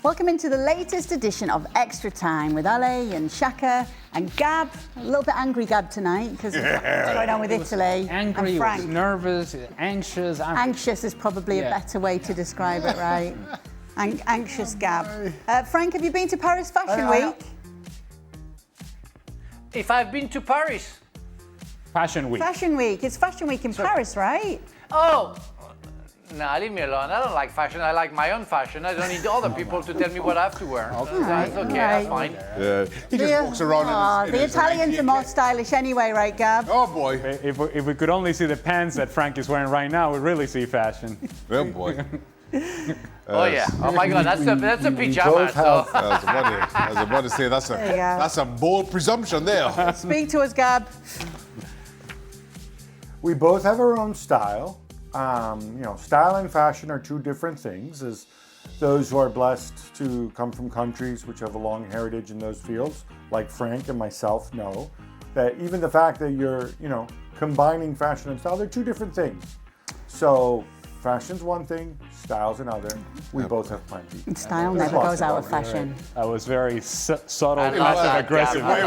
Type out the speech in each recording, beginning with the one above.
Welcome into the latest edition of Extra Time with Ale and Shaka and Gab. A little bit angry Gab tonight because of what's going on with Italy. Angry, and Frank. was nervous, anxious. Anxious is probably a better way to describe it, right? Anxious Gab. Frank, have you been to Paris Fashion Week? If I've been to Paris. Fashion Week. Fashion Week. It's Fashion Week in Paris, right? Oh, no, leave me alone. I don't like fashion. I like my own fashion. I don't need other people to tell me what I have to wear. That's okay, that's fine. Yeah, he just walks around. The Italians are more stylish anyway, right, Gab? Oh boy. If we could only see the pants that Frank is wearing right now, we'd really see fashion. Oh boy. Oh yeah. Oh my God, that's a pyjama. So. I was about to say that's a bold presumption there. Speak to us, Gab. We both have our own style. Style and fashion are two different things. As those who are blessed to come from countries which have a long heritage in those fields, like Frank and myself, know that even the fact that you're, combining fashion and style, they're two different things. So fashion's one thing, style's another. We both have plenty. And style never goes out of fashion. I was very subtle, love passive-aggressive. that,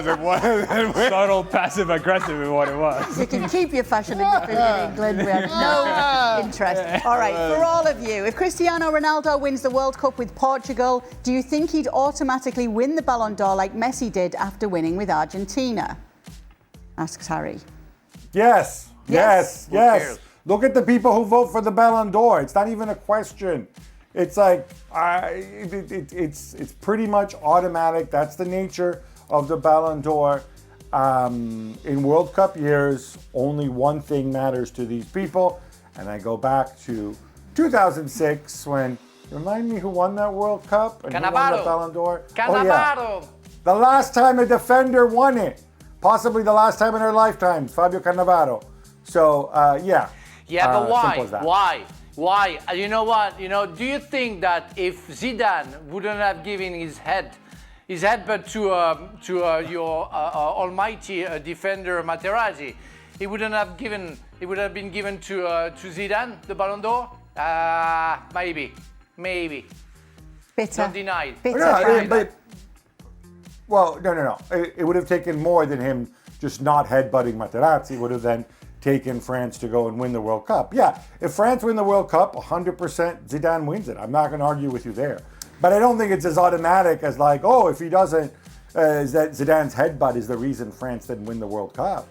It was. Subtle, passive-aggressive is what it was. You can keep your fashion and your food in England. We have no interest. All right, for all of you, if Cristiano Ronaldo wins the World Cup with Portugal, do you think he'd automatically win the Ballon d'Or like Messi did after winning with Argentina? Asks Harry. Yes. cares? Look at the people who vote for the Ballon d'Or. It's not even a question. It's like, it's pretty much automatic. That's the nature of the Ballon d'Or. In World Cup years, only one thing matters to these people. And I go back to 2006 when, remind me who won that World Cup? And who won the Ballon d'Or? Cannavaro. The last time a defender won it. Possibly the last time in her lifetime, Fabio Cannavaro. So, yeah. Yeah, but why? Simple as that. Why? You know what? Do you think that if Zidane wouldn't have given his headbutt to your almighty defender Materazzi, it would have been given to Zidane the Ballon d'Or? Maybe. Bitter. Don't deny it. Bitter. Well, no. It would have taken more than him just not headbutting Materazzi. It would have then taken France to go and win the World Cup. Yeah, if France win the World Cup, 100% Zidane wins it. I'm not going to argue with you there. But I don't think it's as automatic as like, if he doesn't, is that Zidane's headbutt is the reason France didn't win the World Cup.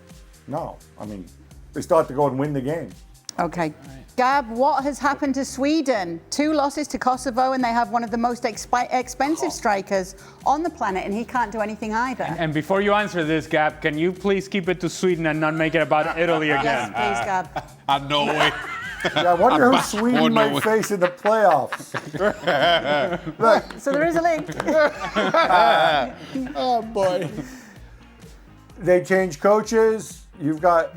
No, I mean, they still have to go and win the game. Okay. Gab, what has happened to Sweden? 2 losses to Kosovo, and they have one of the most expensive strikers on the planet, and he can't do anything either. And before you answer this, Gab, can you please keep it to Sweden and not make it about Italy again? Yes, please, Gab. No way. Yeah, I wonder who Sweden might face in the playoffs. Look. So there is a link. Oh boy. They change coaches. You've got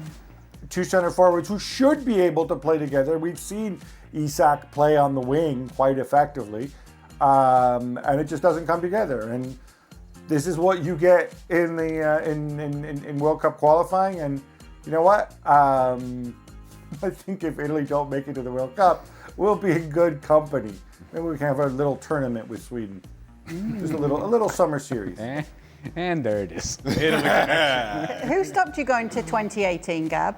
2 center forwards who should be able to play together. We've seen Isak play on the wing quite effectively, and it just doesn't come together. And this is what you get in the in World Cup qualifying. And you know what? I think if Italy don't make it to the World Cup, we'll be in good company. Maybe we can have a little tournament with Sweden, just a little summer series. And there it is. Who stopped you going to 2018, Gab?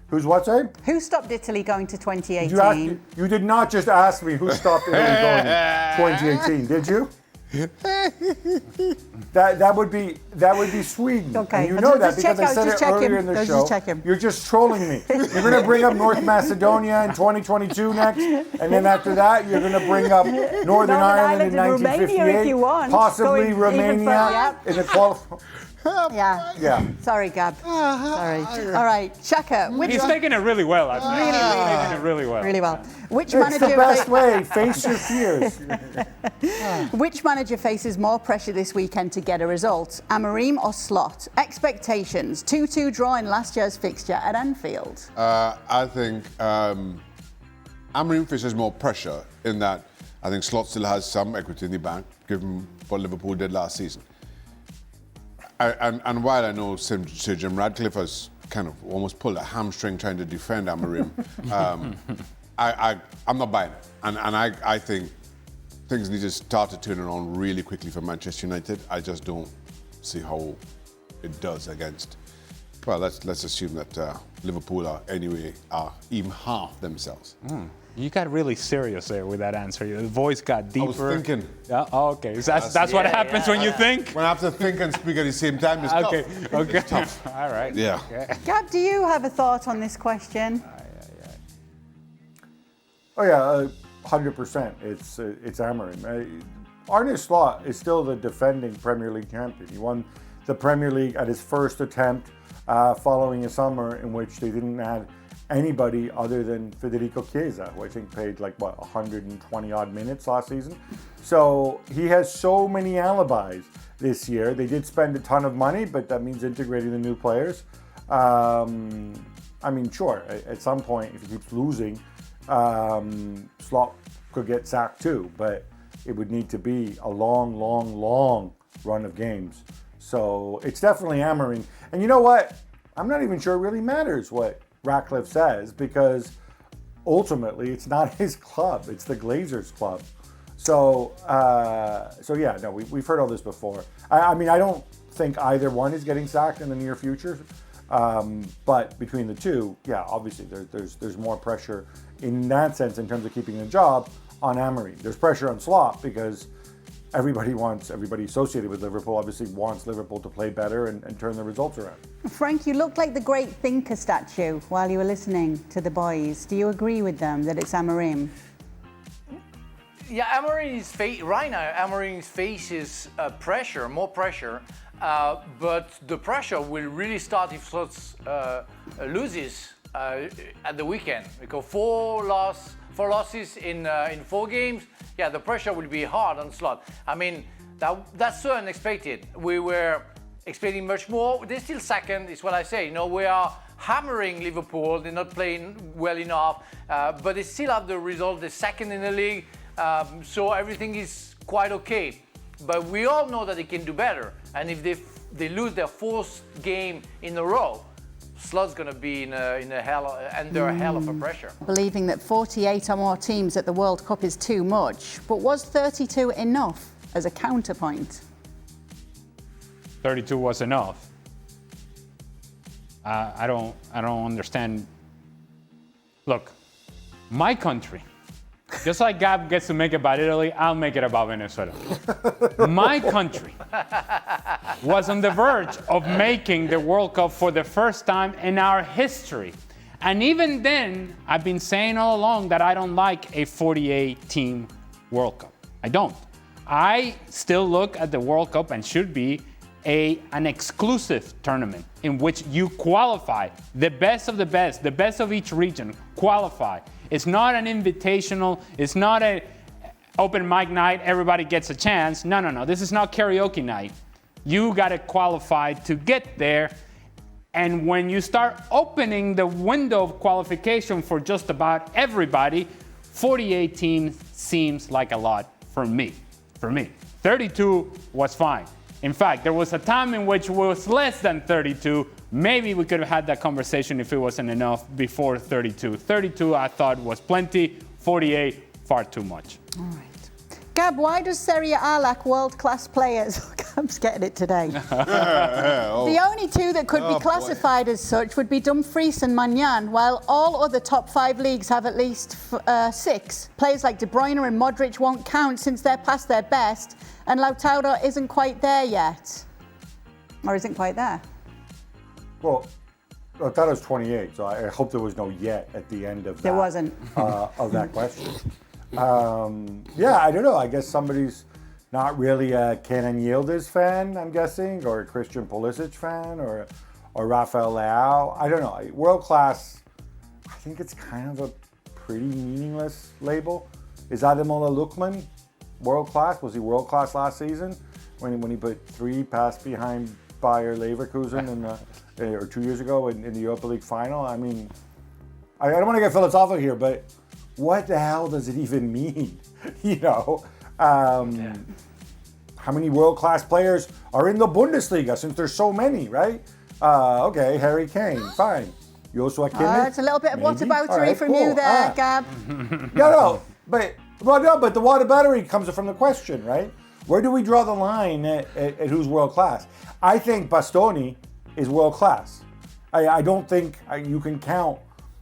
Who's what, sorry? Who stopped Italy going to 2018? You did not just ask me who stopped Italy going in 2018, did you? That would be Sweden. Okay. And you know that because I said just it earlier in the show. You're just trolling me. You're going to bring up North Macedonia in 2022 next, and then after that you're going to bring up Northern Ireland in 1958, Romania if you want. possibly Romania in the qualifying. Yeah. Sorry, Gab. Sorry. All right, Shaka. He's taking it really well, I think. He's taking it really well. Really well. Which It's the best way. Face your fears. Which manager faces more pressure this weekend to get a result? Amorim or Slot? Expectations. 2-2 draw in last year's fixture at Anfield. I think Amorim faces more pressure in that I think Slot still has some equity in the bank, given what Liverpool did last season. And while I know Sir Jim Radcliffe has kind of almost pulled a hamstring trying to defend Amorim, I'm not buying it. And I think things need to start to turn around really quickly for Manchester United. I just don't see how it does against. Well, let's assume that Liverpool are even half themselves. You got really serious there with that answer. Your voice got deeper. I was thinking. Yeah. Oh, okay. So that's what happens when you think. When I have to think and speak at the same time, it's Okay. tough. Okay. It's tough. All right. Yeah. Okay. Gab, do you have a thought on this question? Oh yeah, 100%. It's Amorim. Arne Slot is still the defending Premier League champion. He won the Premier League at his first attempt, following a summer in which they didn't have anybody other than Federico Chiesa, who I think played 120 odd minutes last season. So he has so many alibis this year. They did spend a ton of money, but that means integrating the new players. Sure, at some point, if he keeps losing, Slot could get sacked too, but it would need to be a long run of games. So it's definitely Amorim. And you know what? I'm not even sure it really matters what Ratcliffe says, because ultimately it's not his club, it's the Glazers' club. So yeah, no, we've heard all this before. I don't think either one is getting sacked in the near future. But between the two, yeah, obviously there's more pressure in that sense in terms of keeping the job on Amorim. There's pressure on Slot because everybody associated with Liverpool obviously wants Liverpool to play better and turn the results around. Frank, you looked like the great thinker statue while you were listening to the boys. Do you agree with them that it's Amorim? Yeah, right now, Amorim faces more pressure, but the pressure will really start if Slot loses at the weekend. Because four losses in 4 games, yeah, the pressure will be hard on Slot. I mean, that's so unexpected. We were expecting much more. They're still second, is what I say. We are hammering Liverpool. They're not playing well enough, but they still have the result. They're second in the league, so everything is quite okay. But we all know that they can do better. And if they lose their 4th game in a row, Slot's going to be under a hell of a pressure. Believing that 48 or more teams at the World Cup is too much, but was 32 enough as a counterpoint? 32 was enough. I don't understand. Look, my country, just like Gab gets to make it about Italy, I'll make it about Venezuela. My country was on the verge of making the World Cup for the first time in our history. And even then, I've been saying all along that I don't like a 48-team World Cup. I don't. I still look at the World Cup and should be an exclusive tournament in which you qualify the best of the best of each region qualify. It's not an invitational, it's not an open mic night, everybody gets a chance. No. This is not karaoke night. You got to qualify to get there. And when you start opening the window of qualification for just about everybody, 48 teams seems like a lot for me. 32 was fine. In fact, there was a time in which it was less than 32. Maybe we could have had that conversation if it wasn't enough before 32. 32 I thought was plenty, 48 far too much. All right. Gab, why does Serie A lack world-class players? Gab's getting it today. The only two that could be classified as such would be Dumfries and Magnan, while all other top 5 leagues have at least 6. Players like De Bruyne and Modric won't count since they're past their best, and Lautaro isn't quite there yet. Or isn't quite there. Well, Lautaro's 28, so I hope there was no yet at the end of that. There wasn't. Of that question. Yeah, I don't know. I guess somebody's not really a Kenan Yildiz fan, I'm guessing, or a Christian Pulisic fan, or Rafael Leao. I don't know. World class, I think it's kind of a pretty meaningless label. Is Ademola Lookman world class? Was he world class last season when he put 3 passes behind Bayer Leverkusen or 2 years ago in the Europa League final? I mean, I don't want to get philosophical here, but what the hell does it even mean? How many world-class players are in the Bundesliga since there's so many, right? Okay, Harry Kane, fine. Joshua Kimmich. It's a little bit of Maybe. whataboutery All right, from you cool. there, Gab. No, but the whataboutery comes from the question, right? Where do we draw the line at who's world class? I think Bastoni is world class. I don't think you can count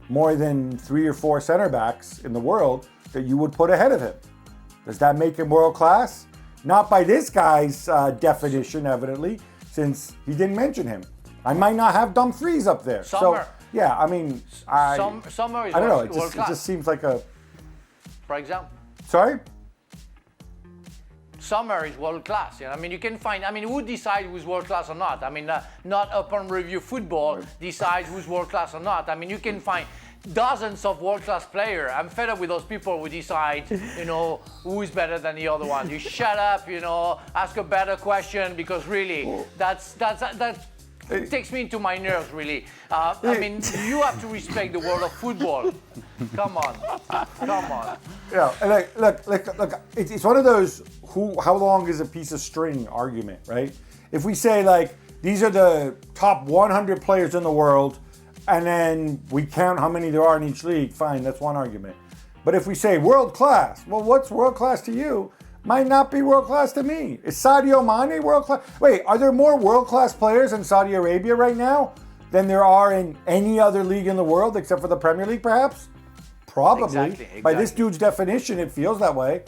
more than 3 or 4 center backs in the world that you would put ahead of him. Does that make him world class? Not by this guy's definition, evidently, since he didn't mention him. I might not have Dumfries up there. Sommer. So, yeah, I mean, Sommer is I don't know. world It class. just seems like a. For example. Sorry? Sommer is world class. I mean, you can find. I mean, who decides who's world class or not? I mean, not upon review football decides who's world class or not. I mean, you can find dozens of world class players. I'm fed up with those people who decide, who is better than the other one. You shut up, ask a better question because really, that takes me into my nerves. Really, I mean, you have to respect the world of football. Come on. Yeah, look. It's one of those how long is a piece of string argument, right? If we say like these are the top 100 players in the world, and then we count how many there are in each league, fine, that's one argument. But if we say world class, well, what's world class to you might not be world class to me. Is Sadio Mane world class? Wait, are there more world class players in Saudi Arabia right now than there are in any other league in the world except for the Premier League, perhaps? Probably. Exactly. By this dude's definition, it feels that way.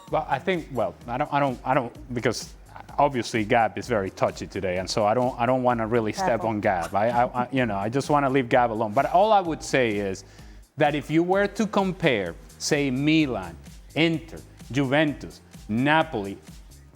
Well, I think. Well, I don't because obviously Gab is very touchy today, and so I don't want to really step on Gab. I just want to leave Gab alone. But all I would say is that if you were to compare, say, Milan, Inter, Juventus, Napoli,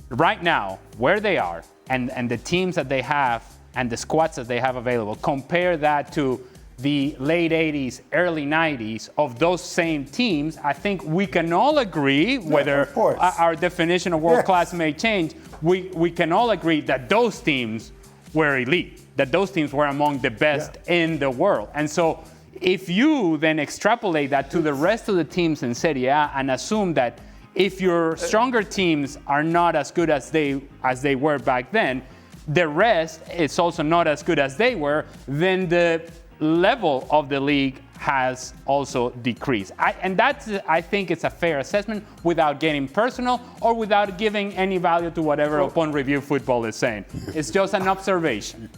right now where they are and the teams that they have and the squads that they have available, compare that to the late 80s, early 90s of those same teams, I think we can all agree, whether our definition of world class may change, we can all agree that those teams were elite, that those teams were among the best in the world. And so if you then extrapolate that to the rest of the teams in Serie A and assume that if your stronger teams are not as good as they were back then, the rest is also not as good as they were, then the level of the league has also decreased. I think it's a fair assessment without getting personal or without giving any value to whatever upon review football is saying. It's just an observation.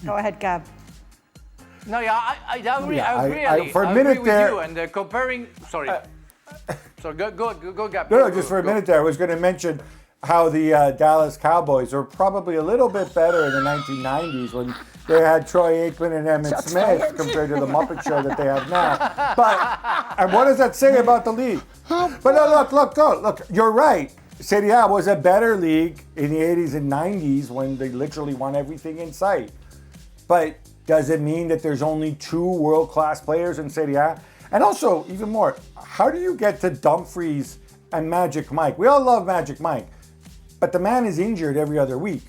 Go ahead, Gab. No, yeah, I agree. I agree. I for a I minute agree there. with you and comparing. Sorry. So go, Gab. No, just for a minute there, I was going to mention how the Dallas Cowboys were probably a little bit better in the 1990s when they had Troy Aikman and Emmitt Smith compared to the Muppet Show that they have now. And what does that say about the league? But no, look, you're right. Serie A was a better league in the 80s and 90s when they literally won everything in sight. But does it mean that there's only 2 world-class players in Serie A? And also, even more, how do you get to Dumfries and Magic Mike? We all love Magic Mike, but the man is injured every other week.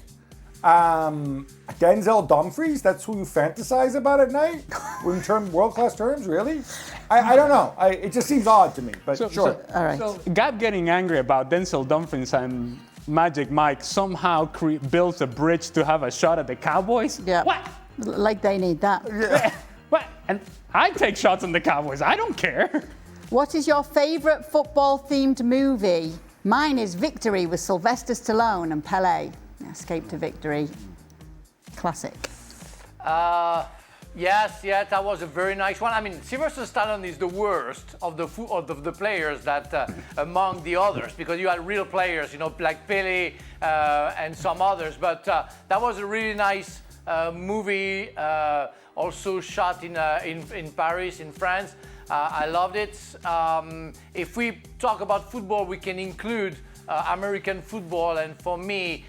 Denzel Dumfries, that's who you fantasize about at night? In world-class terms, really? I don't know. It just seems odd to me, but sure. All right. So Gab getting angry about Denzel Dumfries and Magic Mike somehow builds a bridge to have a shot at the Cowboys? Yeah. What? Like they need that. What? And I take shots on the Cowboys. I don't care. What is your favourite football-themed movie? Mine is Victory with Sylvester Stallone and Pelé. Escape to Victory. Classic. Yes, that was a very nice one. I mean, Sylvester Stallone is the worst of the players that among the others, because you had real players, like Pelé and some others. But that was a really nice movie, also shot in Paris, in France. I loved it. If we talk about football, we can include American football, and for me,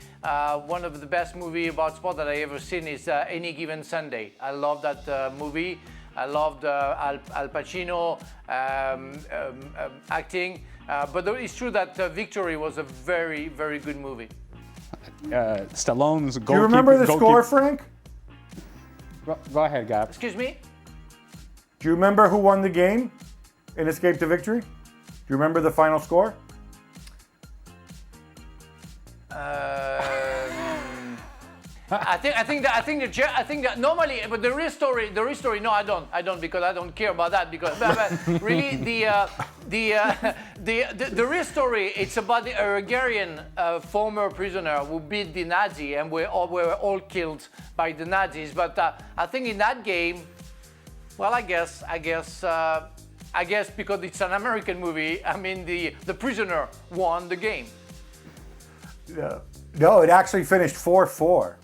one of the best movies about sport that I ever seen is Any Given Sunday. I love that movie. I loved Al Pacino acting. But it's true that Victory was a very, very good movie. Stallone's goalkeeper. Do you remember the score, Frank? Go ahead, Gab. Excuse me? Do you remember who won the game in Escape to Victory? Do you remember the final score? I think that normally, but the real story. No, I don't because I don't care about that. Because but really, the real story. It's about the Hungarian former prisoner who beat the Nazi, and were all killed by the Nazis. But I think in that game, well, I guess because it's an American movie. I mean, the prisoner won the game. No, it actually finished 4-4.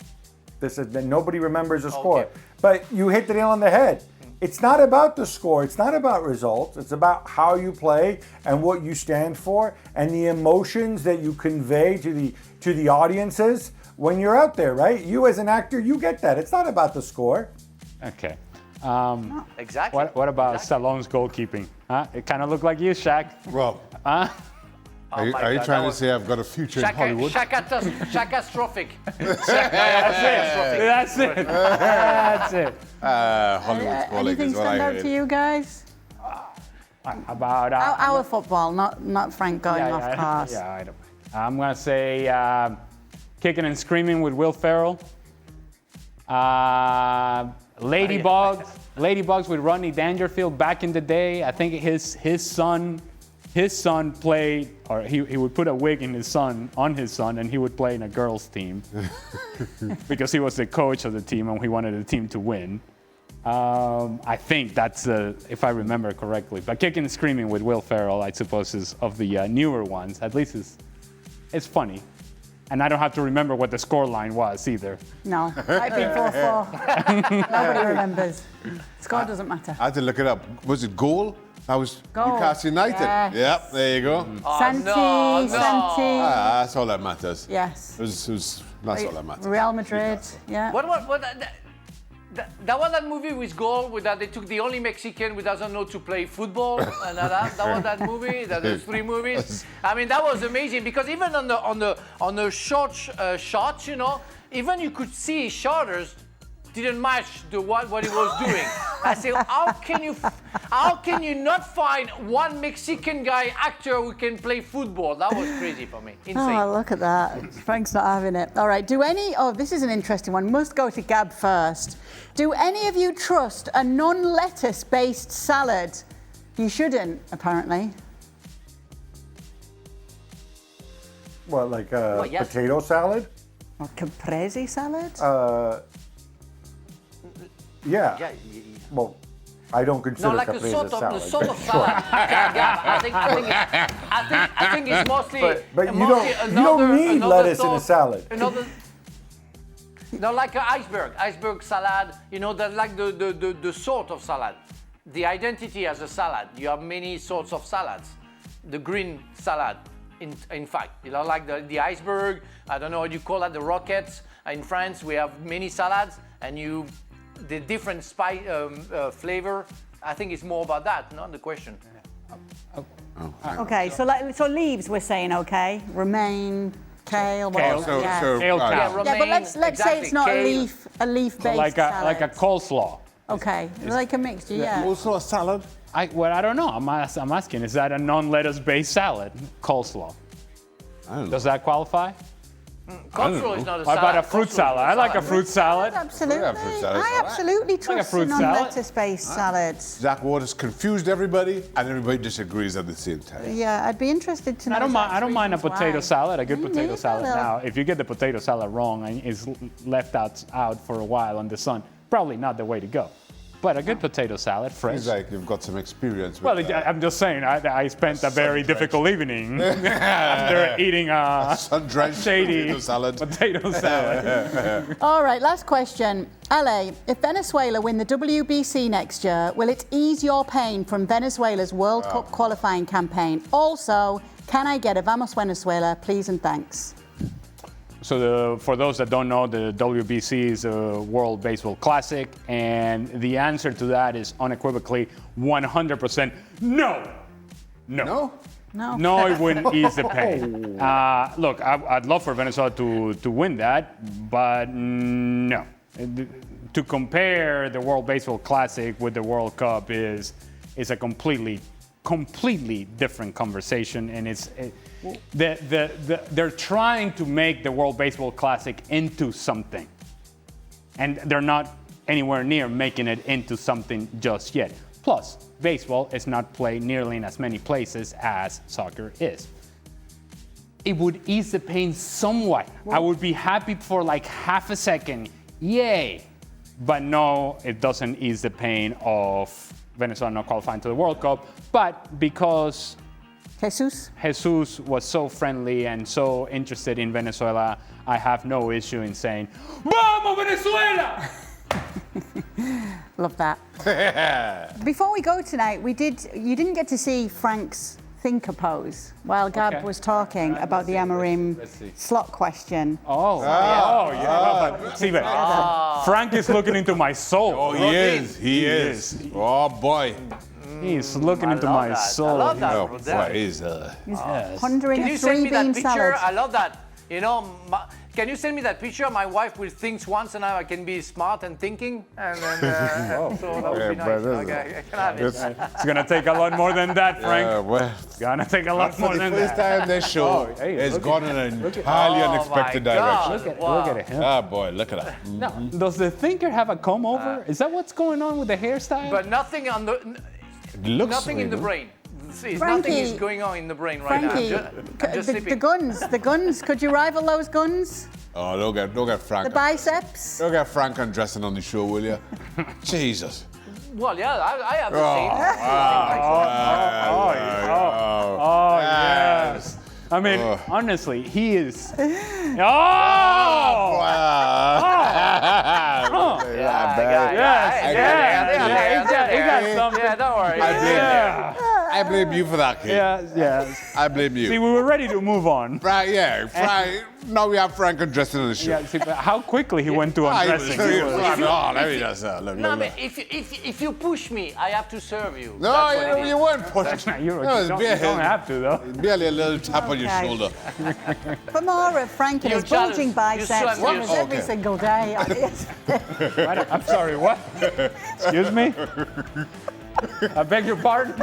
Nobody remembers the score. Okay. But you hit the nail on the head. It's not about the score. It's not about results. It's about how you play and what you stand for and the emotions that you convey to the audiences when you're out there, right? You as an actor, you get that. It's not about the score. Okay. Exactly. What about Stallone's goalkeeping? It kind of looked like you, Shaq. Well, are you God, trying to was- say I've got a future in Hollywood? Shakastrophic. That's it. Hollywood's calling Anything is what stand I out heard. to you guys? About Our football, not Frank going off course. Yeah, I don't. I'm gonna say Kicking and Screaming with Will Ferrell. Ladybugs with Rodney Dangerfield back in the day. I think his son played, or he would put a wig on his son, and he would play in a girls' team because he was the coach of the team and he wanted the team to win. I think that's, if I remember correctly. But Kicking and Screaming with Will Ferrell, I suppose, is of the newer ones. At least it's funny. And I don't have to remember what the score line was either. No, I'd be 4-4. Nobody remembers. Score doesn't matter. I had to look it up. Was it goal? That was Goal. Newcastle United. Yes. Yep, there you go. Santi. That's all that matters. Yes. That's all that matters. Real Madrid. Yeah. That was that movie with goal with that they took the only Mexican who doesn't know to play football, and that was that movie. There's 3 movies. I mean, that was amazing because even on the short shots, you know, even you could see his shoulders didn't match what he was doing. I say, how can you not find one Mexican guy actor who can play football? That was crazy for me. Insane. Oh, look at that. Frank's not having it. All right. This is an interesting one. Must go to Gab first. Do any of you trust a non-lettuce based salad? You shouldn't, apparently. What, like yes. potato salad? Or caprese salad? Yeah. Well, I don't consider No, like caprese a salad. sort of salad. I think it's mostly. But you mostly don't need another lettuce in a sort- salad. No, like an iceberg salad. You know, that's like the sort of salad. The identity as a salad. You have many sorts of salads. The green salad, in fact, you know, like the iceberg. I don't know what you call that. The rockets. In France, we have many salads, and the different spice flavor. I think it's more about that, not the question. Okay, so leaves we're saying okay. Romaine, kale, whatever. yeah. Kale right. counts. Yeah, but let's say it's not Kale. a leaf-based Like salad. a coleslaw. Okay, like a mixture, yeah. Also a salad. I don't know. I'm asking. Is that a non-lettuce based salad? Coleslaw. I don't know. Does that qualify? Coleslaw is not a How salad. about a fruit Coleslaw is salad? I like a fruit salad. Absolutely. Yeah, fruit salad is I all right. absolutely trust fruit salad. non-lettuce-based salads. Zach Waters confused everybody, and everybody disagrees at the same time. Yeah, I'd be interested to know. I don't mind a Zach's potato reasons salad, a good why. potato neither, salad. though. Now, if you get the potato salad wrong and it's left out for a while in the sun, probably not the way to go. But a good potato salad, fresh. Seems like you've got some experience with Well, that. I'm just saying, I spent a very difficult evening after eating a Sun-drenched shady potato salad. All right, last question. LA, if Venezuela win the WBC next year, will it ease your pain from Venezuela's World Cup qualifying campaign? Also, can I get a Vamos Venezuela, please and thanks? So for those that don't know, the WBC is a World Baseball Classic, and the answer to that is unequivocally 100% no. No? No. No, it wouldn't ease the pain. Look, I'd love for Venezuela to win that, but no. To compare the World Baseball Classic with the World Cup is a completely different conversation, and they're trying to make the World Baseball Classic into something. And they're not anywhere near making it into something just yet. Plus, baseball is not played nearly in as many places as soccer is. It would ease the pain somewhat. I would be happy for like half a second, yay. But no, it doesn't ease the pain of Venezuela not qualifying to the World Cup. But because Jesus was so friendly and so interested in Venezuela, I have no issue in saying, Vamos Venezuela! Love that. Before we go tonight, you didn't get to see Frank's thinker pose while Gab was talking about the Amorim slot question. See, Frank is looking into my soul. Oh, he is. Oh, boy. He's looking into my soul. I love that. Oh, boy, he's Pondering Can a you send me that three-bean picture? salad. I love that. You know, can you send me that picture? My wife will think once, and I can be smart and thinking, and then so that would be nice. Okay, I can have it. It's gonna take a lot more than that, Frank. It's gonna take a lot more For the than first that. time this show has gone in an entirely unexpected direction. Look at him. Ah, boy, look at that. No, does the thinker have a comb over? Is that what's going on with the hairstyle? But nothing on the, nothing in the brain. Nothing is going on in the brain right Frankie, now. I'm just sleeping. the guns. Could you rival those guns? Oh, don't get Frank. The biceps. Don't get Frank undressing on the show, will you? Jesus. Well, yeah, I have the same. Oh, yes. I mean, honestly, he is. He got something. Yeah, don't worry. I blame you for that, kid. Yes. I blame you. See, we were ready to move on. Frank, now we have Frank undressing on the show. Yeah, see, but how quickly he went to undressing. Let me just No, but if you push me, I have to serve you. No, you weren't pushing. You don't have to, though. Barely a little tap on your shoulder. For more of Frank and his bulging biceps every single day. I'm sorry, what? Excuse me? I beg your pardon?